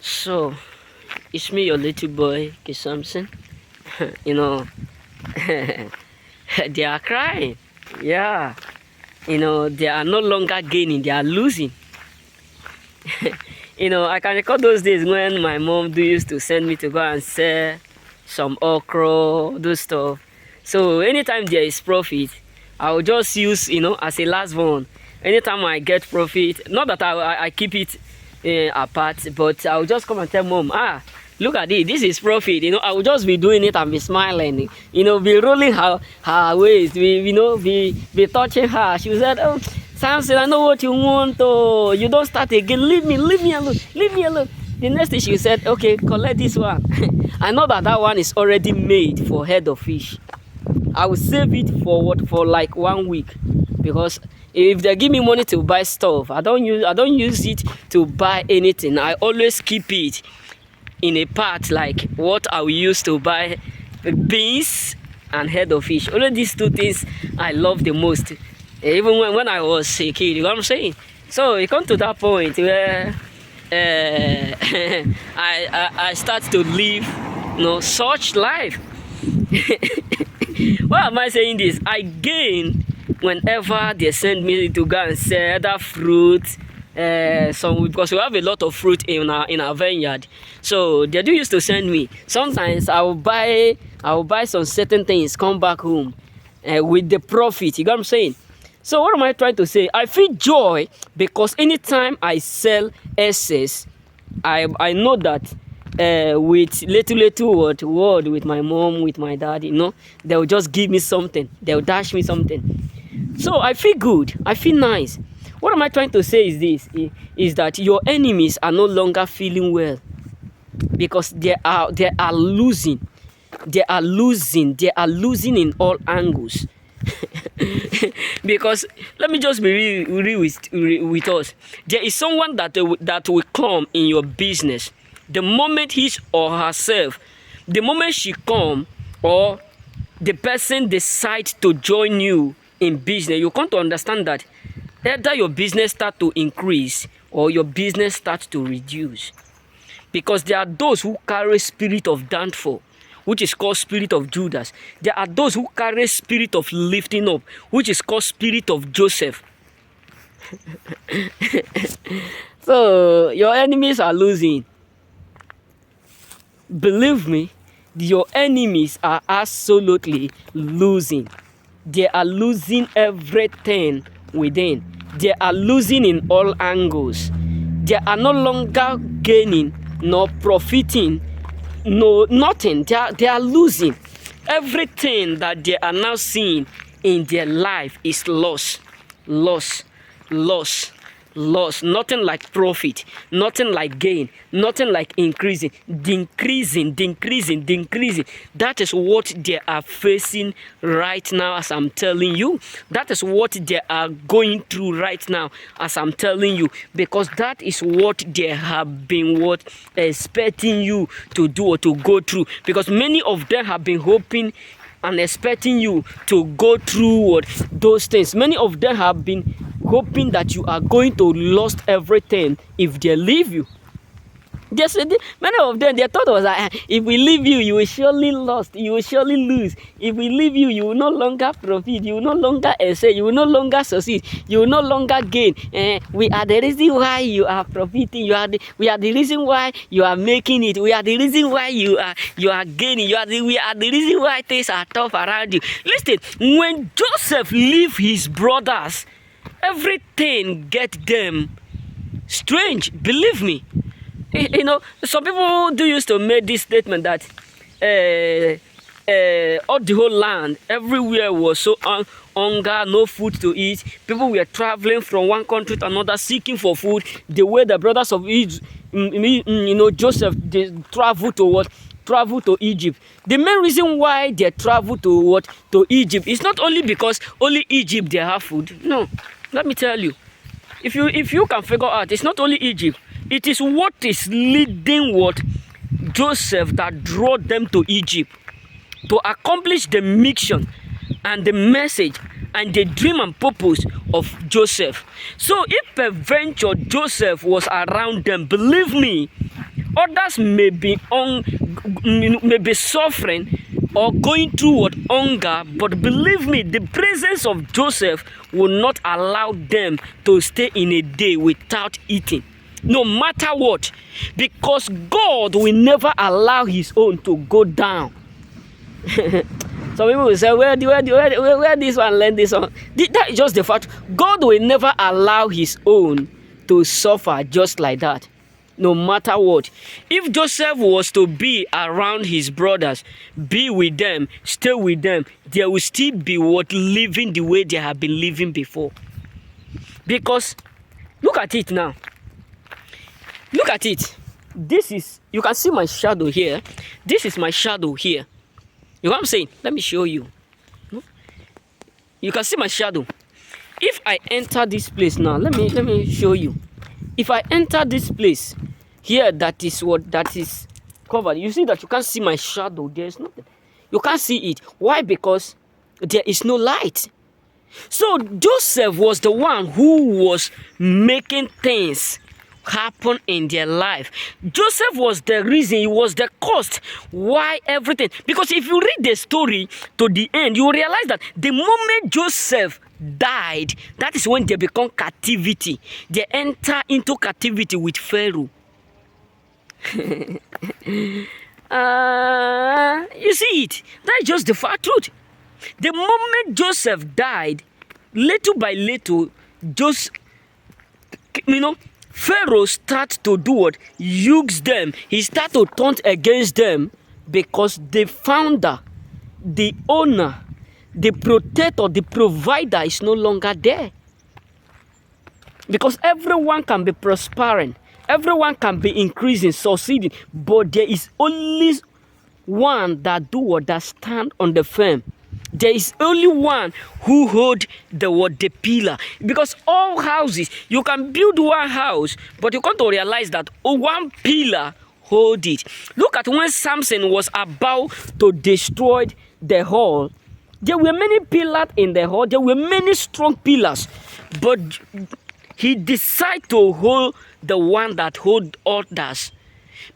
So, it's me, your little boy, K. Samson. you know, they are crying. Yeah. They are no longer gaining, they are losing. I can recall those days when my mom used to send me to go and sell some okra, those stuff. So, anytime there is profit, I will just use, as a last one. Anytime I get profit, not that I keep it apart, but I'll just come and tell mom, look at it, this is profit. I will just be doing it and be smiling, be rolling her waist, be touching her. She said, oh, Samson, I know what you want. Oh, you don't start again. Leave me alone. Leave me alone. The next thing she said, okay, collect this one. I know that one is already made for head of fish. I will save it for what? For like 1 week, because if they give me money to buy stuff, I don't use it to buy anything. I always keep it in a part like what I will use to buy beans and head of fish. Only these two things I love the most. Even when I was a kid, you know what I'm saying? So it comes to that point where I start to live, such life. Why am I saying this? I gain whenever they send me to go and sell that fruit. Because we have a lot of fruit in our vineyard, so they used to send me. Sometimes I will buy some certain things, come back home with the profit. You got what I'm saying? So what am I trying to say? I feel joy because anytime I sell excess, I know that with little word with my mom, with my dad, they'll just give me something. They'll dash me something. So I feel good. I feel nice. What am I trying to say is this, is that your enemies are no longer feeling well because they are losing. They are losing in all angles. Because let me just be real with us. There is someone that will come in your business. The moment his or herself, the moment she come or the person decides to join you in business, you come to understand that either your business start to increase or your business starts to reduce. Because there are those who carry spirit of downfall, which is called spirit of Judas. There are those who carry spirit of lifting up, which is called spirit of Joseph. So your enemies are losing. Believe me, your enemies are absolutely losing. They are losing everything within. They are losing in all angles. They are no longer gaining nor profiting. No, nothing. They are losing. Everything that they are now seeing in their life is loss. Nothing like profit, nothing like gain, nothing like increasing. That is what they are facing right now as I'm telling you. That is what they are going through right now as I'm telling you, because that is what they have been expecting you to do or to go through, because many of them have been hoping and expecting you to go through those things. Many of them have been hoping that you are going to lose everything if they leave you. Many of them, their thought was that if we leave you, you will surely lose, you will surely lose. If we leave you, you will no longer profit, you will no longer excel, you will no longer succeed, you will no longer gain. We are the reason why you are profiting. We are the reason why you are making it. We are the reason why you are gaining. We are the reason why things are tough around you. Listen, when Joseph leave his brothers, everything get them strange. Believe me. Some people used to make this statement that all the whole land, everywhere was so hunger, no food to eat. People were traveling from one country to another seeking for food. The way the brothers of Joseph, they traveled to Egypt. The main reason why they travel to Egypt is not only because only Egypt they have food. No, let me tell you. If you can figure out, it's not only Egypt. It is what is leading Joseph that drew them to Egypt to accomplish the mission and the message and the dream and purpose of Joseph. So if peradventure Joseph was around them, believe me, Others may be suffering or going through what hunger, but believe me, the presence of Joseph will not allow them to stay in a day without eating, no matter what, because God will never allow his own to go down. Some people will say, where this one learn this one? That is just the fact. God will never allow his own to suffer just like that, no matter what. If Joseph was to be around his brothers, be with them, stay with them, there will still be what living the way they have been living before. Because look at it now. Look at it. This is, you can see my shadow here. This is my shadow here. You know what I'm saying? Let me show you. You can see my shadow. If I enter this place now, let me show you. If I enter this place here, that is covered. You see that you can't see my shadow. There is nothing. You can't see it. Why? Because there is no light. So Joseph was the one who was making things happen in their life. Joseph was the reason, he was the cost why everything. Because if you read the story to the end, you realize that the moment Joseph died, that is when they become captivity. They enter into captivity with Pharaoh. You see it? That is just the far truth. The moment Joseph died, little by little, Pharaoh starts to do what? Use them. He starts to turn against them because the founder, the owner, the protector, the provider is no longer there. Because everyone can be prospering. Everyone can be increasing, succeeding. But there is only one that do what? That stand on the firm. There is only one who hold the pillar. Because all houses, you can build one house, but you come to realize that one pillar hold it. Look at when Samson was about to destroy the hall. There were many pillars in the hall. There were many strong pillars. But he decided to hold the one that hold others.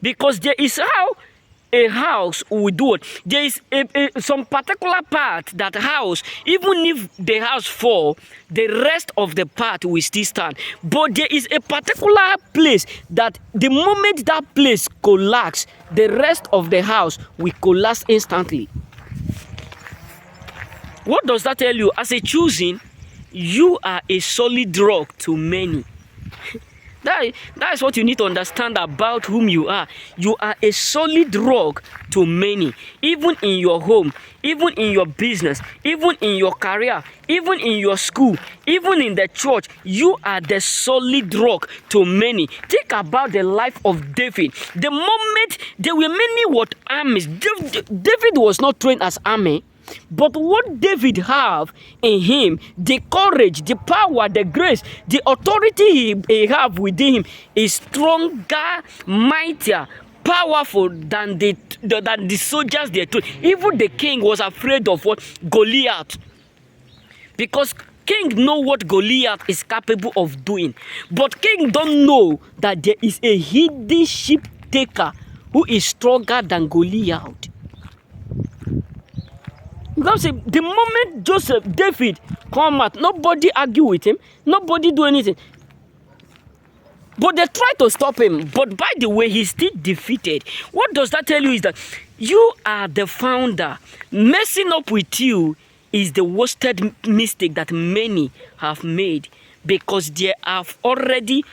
Because there is how a house will do it. There is some particular part that house, even if the house fall, the rest of the part will still stand. But there is a particular place that the moment that place collapse, the rest of the house will collapse instantly. What does that tell you? As a choosing, you are a solid rock to many. That is what you need to understand about whom you are. You are a solid rock to many. Even in your home, even in your business, even in your career, even in your school, even in the church, you are the solid rock to many. Think about the life of David. The moment there were many armies, David was not trained as army. But what David have in him, the courage, the power, the grace, the authority he have within him is stronger, mightier, powerful than the soldiers they told. Even the king was afraid of what? Goliath. Because king know what Goliath is capable of doing. But king don't know that there is a hidden sheep taker who is stronger than Goliath. Because the moment David come out, nobody argue with him, nobody do anything. But they try to stop him. But by the way, he's still defeated. What does that tell you is that you are the founder. Messing up with you is the worst mistake that many have made, because they have already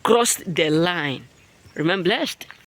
crossed the line. Remain blessed.